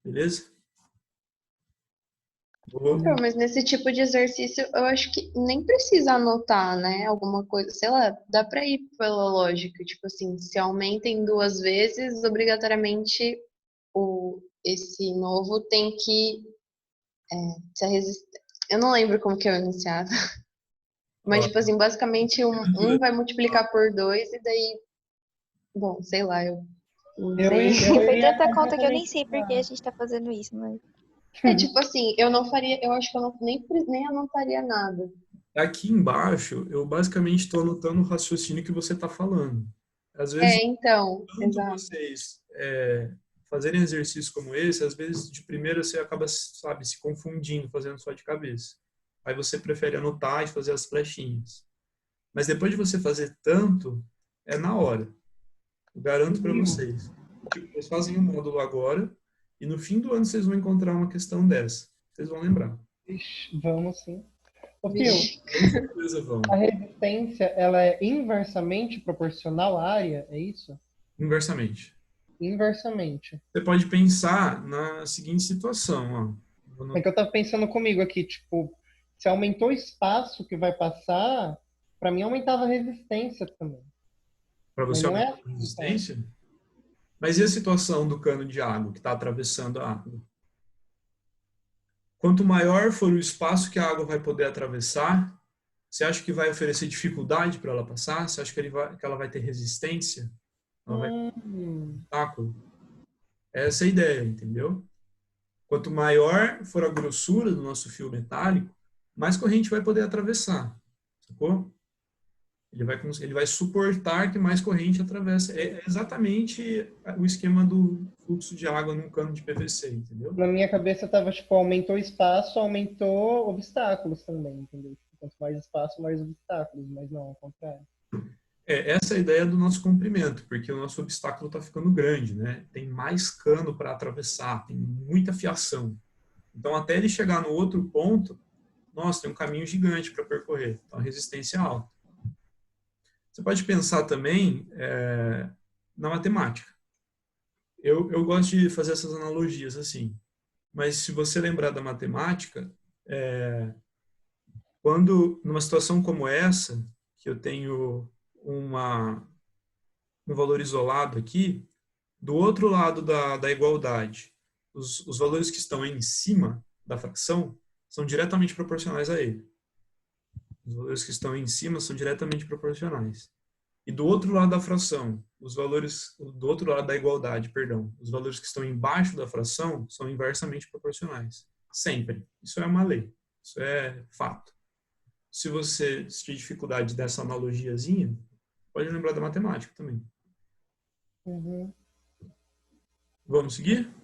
Beleza? Então, mas nesse tipo de exercício, eu acho que nem precisa anotar, né? Alguma coisa, sei lá, dá pra ir pela lógica. Tipo assim, se aumenta em 2 vezes, obrigatoriamente esse novo tem que se resistir. Eu não lembro como que é o enunciado. Mas, Ó, tipo assim, basicamente um vai multiplicar por 2 e daí, bom, sei lá, eu não Eu, sei. eu Foi iria tanta conta que eu nem completamente sei por que a gente tá fazendo isso, mas. É tipo assim, eu não faria, eu acho que eu não, nem anotaria nada. aqui embaixo, eu basicamente estou anotando o raciocínio que você está falando. Às vezes, Então, tanto exato. vocês fazerem exercícios como esse, às vezes de primeira você acaba, sabe, se confundindo, fazendo só de cabeça. Aí você prefere anotar e fazer as flechinhas. Mas depois de você fazer tanto, é na hora. Eu garanto para vocês. Tipo, vocês fazem um módulo agora e no fim do ano vocês vão encontrar uma questão dessa. Vocês vão lembrar. Ixi, vamos sim. Ô, Pio, Vixe. Com certeza vão. a resistência, ela é inversamente proporcional à área, é isso? Inversamente. Inversamente. Você pode pensar na seguinte situação, ó. É que eu tava pensando comigo aqui, tipo, se aumentou o espaço que vai passar, pra mim aumentava a resistência também. Para Mas você não é aumentar a assim, então. resistência. Mas e a situação do cano de água que está atravessando a água? Quanto maior for o espaço que a água vai poder atravessar, você acha que vai oferecer dificuldade para ela passar? Você acha que ela vai ter resistência? Ela vai ter Hum, obstáculo? Essa é a ideia, entendeu? Quanto maior for a grossura do nosso fio metálico, mais corrente vai poder atravessar. Sacou? Ele vai suportar que mais corrente atravesse. É exatamente o esquema do fluxo de água num cano de PVC, entendeu? na minha cabeça tava, tipo, aumentou o espaço, aumentou obstáculos também, entendeu? Tipo, quanto mais espaço, mais obstáculos, mas não, ao contrário. Essa é a ideia do nosso comprimento, porque o nosso obstáculo está ficando grande, né? Tem mais cano para atravessar, tem muita fiação. Então, até ele chegar no outro ponto, nossa, tem um caminho gigante para percorrer. Então, a resistência é alta. Você pode pensar também na matemática. Eu gosto de fazer essas analogias assim, mas se você lembrar da matemática, quando numa situação como essa, que eu tenho um valor isolado aqui, do outro lado da igualdade, os valores que estão em cima da fração são diretamente proporcionais a ele. Os valores que estão em cima são diretamente proporcionais. E do outro lado da fração, os valores do outro lado da igualdade, perdão, os valores que estão embaixo da fração são inversamente proporcionais. Sempre. Isso é uma lei. Isso é fato. Se você tiver dificuldade dessa analogiazinha, pode lembrar da matemática também. Uhum. Vamos seguir?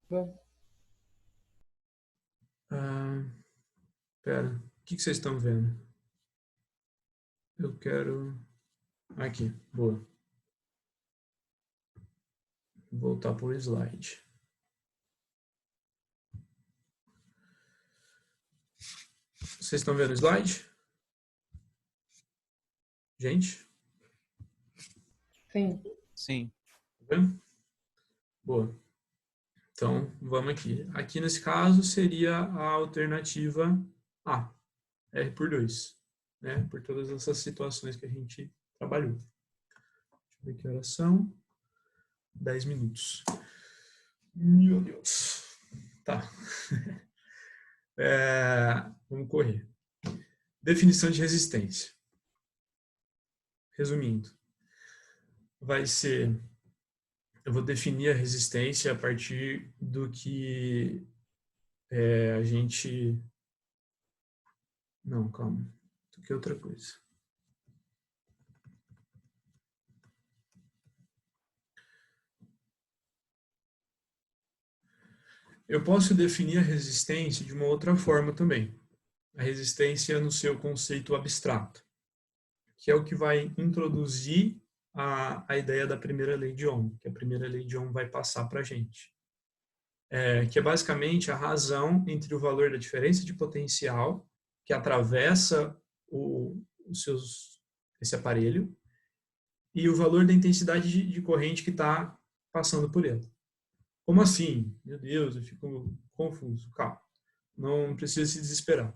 Bom, Pera, o que vocês estão vendo? Eu quero... Aqui, boa. Vou voltar para o slide. Vocês estão vendo o slide? Gente? sim. Sim. Tá vendo? Boa. Então, vamos aqui. Aqui, nesse caso, seria a alternativa A, R por 2, né? Por todas essas situações que a gente trabalhou. Deixa eu ver que horas são. 10 minutos. Meu Deus. Tá. Vamos correr. Definição de resistência. Resumindo, vai ser... Eu vou definir a resistência a partir do que a gente... Não, calma. Do que outra coisa. Eu posso definir a resistência de uma outra forma também. A resistência no seu conceito abstrato, que é o que vai introduzir a ideia da primeira lei de Ohm, que a primeira lei de Ohm vai passar para a gente. Que é basicamente a razão entre o valor da diferença de potencial que atravessa esse aparelho e o valor da intensidade de corrente que está passando por ele. Como assim? Meu Deus, eu fico confuso. Calma. não precisa se desesperar.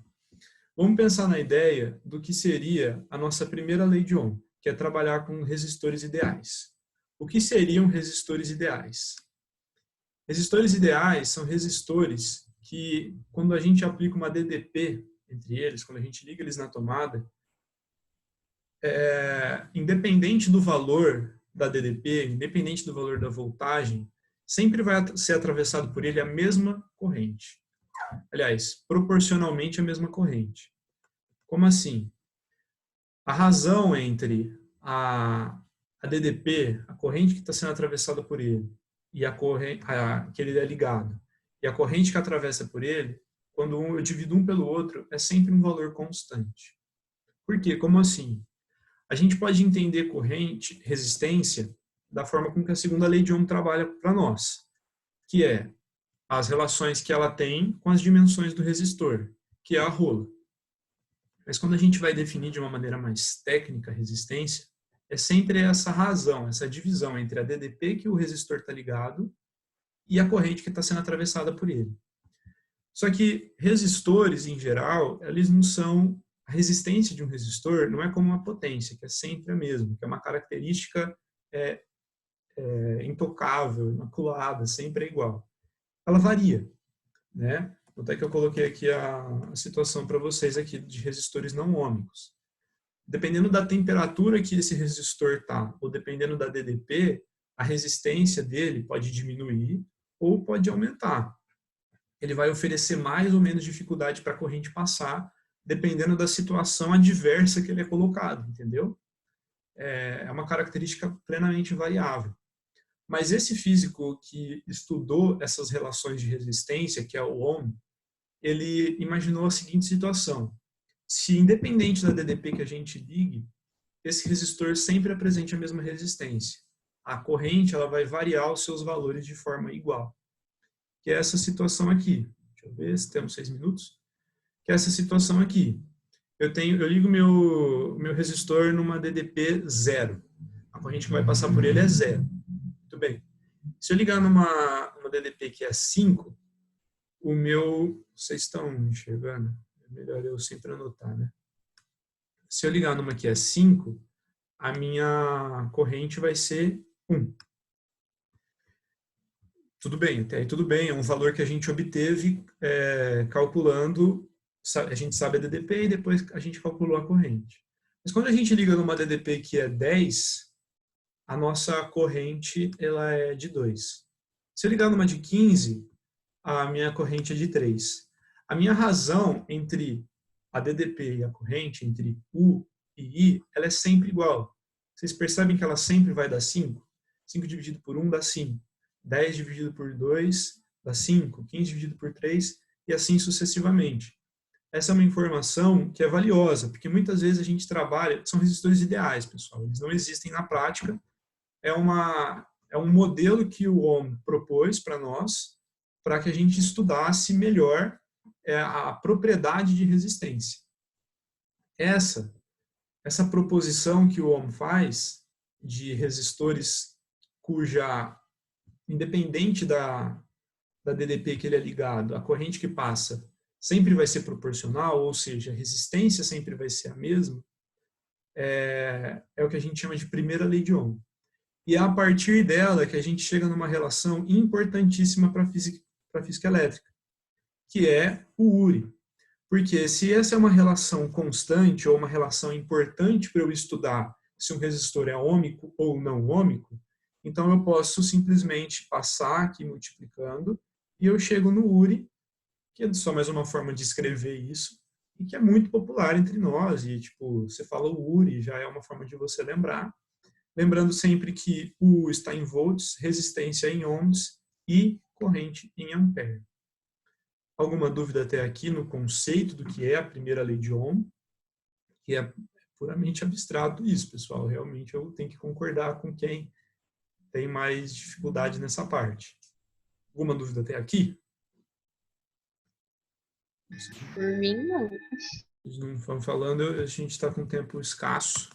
Vamos pensar na ideia do que seria a nossa primeira lei de Ohm, que é trabalhar com resistores ideais. O que seriam resistores ideais? Resistores ideais são resistores que, quando a gente aplica uma DDP entre eles, quando a gente liga eles na tomada, independente do valor da DDP, independente do valor da voltagem, sempre vai ser atravessado por ele a mesma corrente. Aliás, proporcionalmente a mesma corrente. Como assim? A razão entre a DDP, a corrente que está sendo atravessada por ele, e a corrente que ele é ligado, e a corrente que atravessa por ele, quando eu divido um pelo outro, é sempre um valor constante. Por quê? Como assim? A gente pode entender corrente, resistência, da forma com que a segunda lei de Ohm trabalha para nós, que é as relações que ela tem com as dimensões do resistor, que é a rola. Mas quando a gente vai definir de uma maneira mais técnica a resistência, é sempre essa razão, essa divisão entre a DDP que o resistor está ligado e a corrente que está sendo atravessada por ele. Só que resistores, em geral, eles não são... A resistência de um resistor não é como uma potência, que é sempre a mesma, que é uma característica intocável, imaculada, sempre é igual. Ela varia, né? Até que eu coloquei aqui a situação para vocês aqui de resistores não ômicos. Dependendo da temperatura que esse resistor está, ou dependendo da DDP, a resistência dele pode diminuir ou pode aumentar. Ele vai oferecer mais ou menos dificuldade para a corrente passar, dependendo da situação adversa que ele é colocado, entendeu? É uma característica plenamente variável. Mas esse físico que estudou essas relações de resistência, que é o Ohm, ele imaginou a seguinte situação. Se independente da DDP que a gente ligue, esse resistor sempre apresente a mesma resistência. A corrente ela vai variar os seus valores de forma igual. Que é essa situação aqui. Deixa eu ver se temos 6 minutos. Que é essa situação aqui. Eu ligo meu resistor numa DDP 0. A corrente que vai passar por ele é 0. Muito bem. Se eu ligar numa DDP que é 5, o meu... Vocês estão enxergando? É melhor eu sempre anotar, né? Se eu ligar numa que é 5, a minha corrente vai ser 1. Tudo bem, até aí tudo bem. É um valor que a gente obteve calculando... A gente sabe a DDP e depois a gente calculou a corrente. Mas quando a gente liga numa DDP que é 10, a nossa corrente ela é de 2. Se eu ligar numa de 15, a minha corrente é de 3. A minha razão entre a DDP e a corrente, entre U e I, ela é sempre igual. Vocês percebem que ela sempre vai dar 5? 5 dividido por 1 dá 5. 10 dividido por 2 dá 5. 15 dividido por 3 e assim sucessivamente. Essa é uma informação que é valiosa, porque muitas vezes a gente trabalha... São resistores ideais, pessoal. Eles não existem na prática. É um modelo que o Ohm propôs para nós, para que a gente estudasse melhor a propriedade de resistência. Essa proposição que o Ohm faz de resistores cuja, independente da DDP que ele é ligado, a corrente que passa sempre vai ser proporcional, ou seja, a resistência sempre vai ser a mesma, é o que a gente chama de primeira lei de Ohm. E é a partir dela que a gente chega numa relação importantíssima para a física elétrica, que é o URI. Porque se essa é uma relação constante ou uma relação importante para eu estudar se um resistor é ômico ou não ômico, então eu posso simplesmente passar aqui multiplicando e eu chego no URI, que é só mais uma forma de escrever isso, e que é muito popular entre nós, e tipo, você fala o URI, já é uma forma de você lembrar. Lembrando sempre que U está em volts, resistência em ohms e corrente em ampere. Alguma dúvida até aqui no conceito do que é a primeira lei de Ohm? Que é puramente abstrato isso, pessoal. Realmente eu tenho que concordar com quem tem mais dificuldade nessa parte. Alguma dúvida até aqui? Por mim, não. Não vamos falando, a gente está com tempo escasso.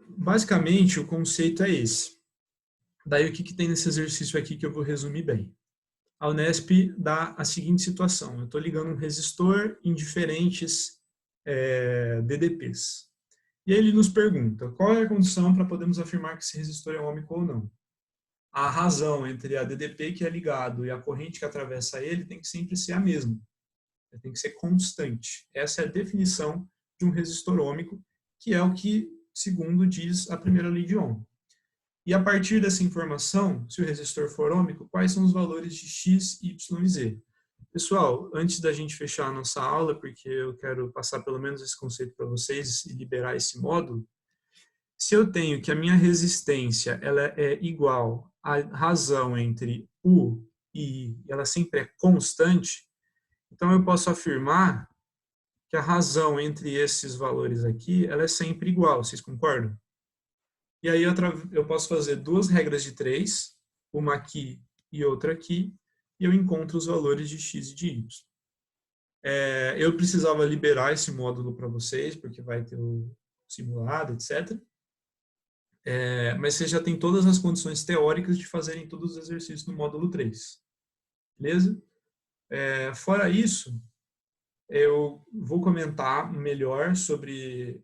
Basicamente, o conceito é esse. Daí, o que tem nesse exercício aqui que eu vou resumir bem? a Unesp dá a seguinte situação. Eu estou ligando um resistor em diferentes DDPs. E aí ele nos pergunta, qual é a condição para podermos afirmar que esse resistor é ôhmico ou não? A razão entre a DDP que é ligado e a corrente que atravessa ele tem que sempre ser a mesma. Tem que ser constante. Essa é a definição de um resistor ôhmico, que é o que, segundo diz a primeira lei de Ohm. E a partir dessa informação, se o resistor for ôhmico, quais são os valores de X, Y e Z? Pessoal, antes da gente fechar a nossa aula, porque eu quero passar pelo menos esse conceito para vocês e liberar esse módulo, se eu tenho que a minha resistência ela é igual à razão entre U e I, ela sempre é constante, então eu posso afirmar que a razão entre esses valores aqui ela é sempre igual, vocês concordam? E aí eu posso fazer duas regras de 3, uma aqui e outra aqui, e eu encontro os valores de X e de Y. Eu precisava liberar esse módulo para vocês, porque vai ter o simulado, etc. Mas vocês já têm todas as condições teóricas de fazerem todos os exercícios no módulo 3. Beleza? Fora isso, eu vou comentar melhor sobre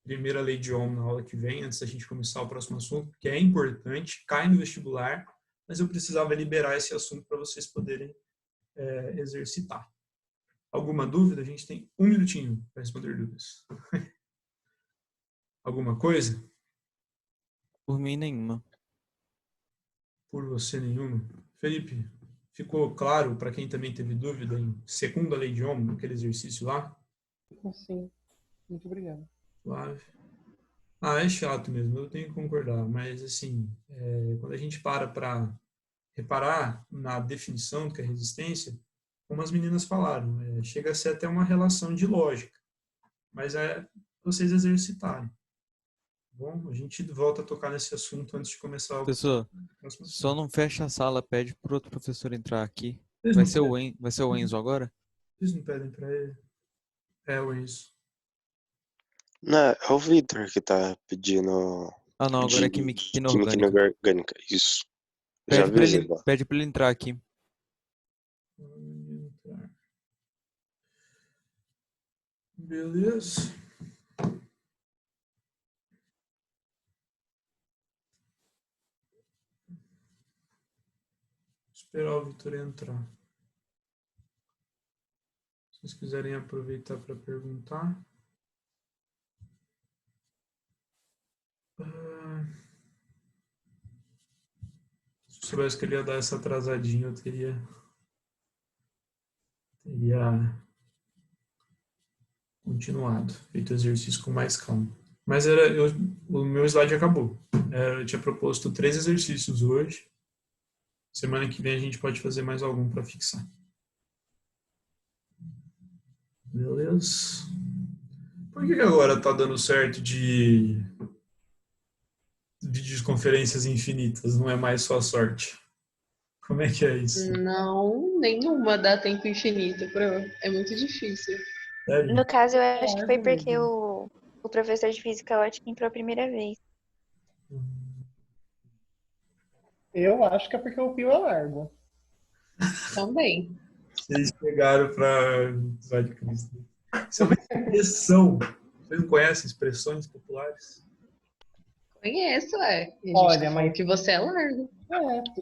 primeira lei de Ohm na aula que vem, antes da gente começar o próximo assunto, que é importante, cai no vestibular, mas eu precisava liberar esse assunto para vocês poderem exercitar. Alguma dúvida? A gente tem 1 minutinho para responder dúvidas. Alguma coisa? Por mim, nenhuma. Por você, nenhuma. Felipe, ficou claro para quem também teve dúvida em segunda lei de Ohm, naquele exercício lá? Sim. Muito obrigado. Suave. É chato mesmo, eu tenho que concordar, mas assim, quando a gente para reparar na definição do que é resistência, como as meninas falaram, chega a ser até uma relação de lógica, mas vocês exercitarem. Bom, a gente volta a tocar nesse assunto antes de começar o Professor, próximo assunto. só não fecha a sala, pede para outro professor entrar aqui. Vocês Vai não ser o Enzo agora? Vocês não pedem para ele? O Enzo. Não, é o Victor que tá pedindo Ah, não, agora é de química química inorgânica. inorgânica. Isso. Já avisei lá. Pede pra ele entrar aqui. Beleza. Esperar o Vitor entrar. Se vocês quiserem aproveitar para perguntar. Se eu soubesse que ele ia dar essa atrasadinha, eu teria continuado, feito o exercício com mais calma. Mas o meu slide acabou. Eu tinha proposto 3 exercícios hoje. Semana que vem a gente pode fazer mais algum para fixar. Beleza? Por que agora está dando certo de videoconferências infinitas? Não é mais só sorte? Como é que é isso? Não, nenhuma dá tempo infinito. É muito difícil. Sério? No caso, eu acho que foi porque o professor de física, eu acho que entrou a primeira vez. Eu acho que é porque o pio é largo. Também. Vocês pegaram para slide Cristo. Isso é uma expressão. Vocês não conhecem expressões populares? Conheço, E a gente Olha, tá falando mas- que você é largo.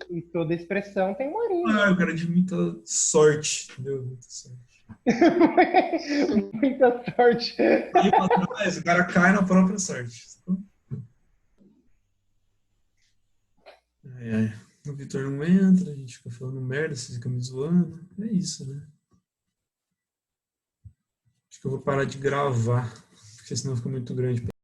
E toda expressão tem uma origem. Eu quero de muita sorte. Entendeu? Muita sorte. Muita sorte. E pra trás, o cara cai na própria sorte. O Vitor não entra, a gente fica falando merda, vocês ficam me zoando. É isso, né? Acho que eu vou parar de gravar, porque senão fica muito grande.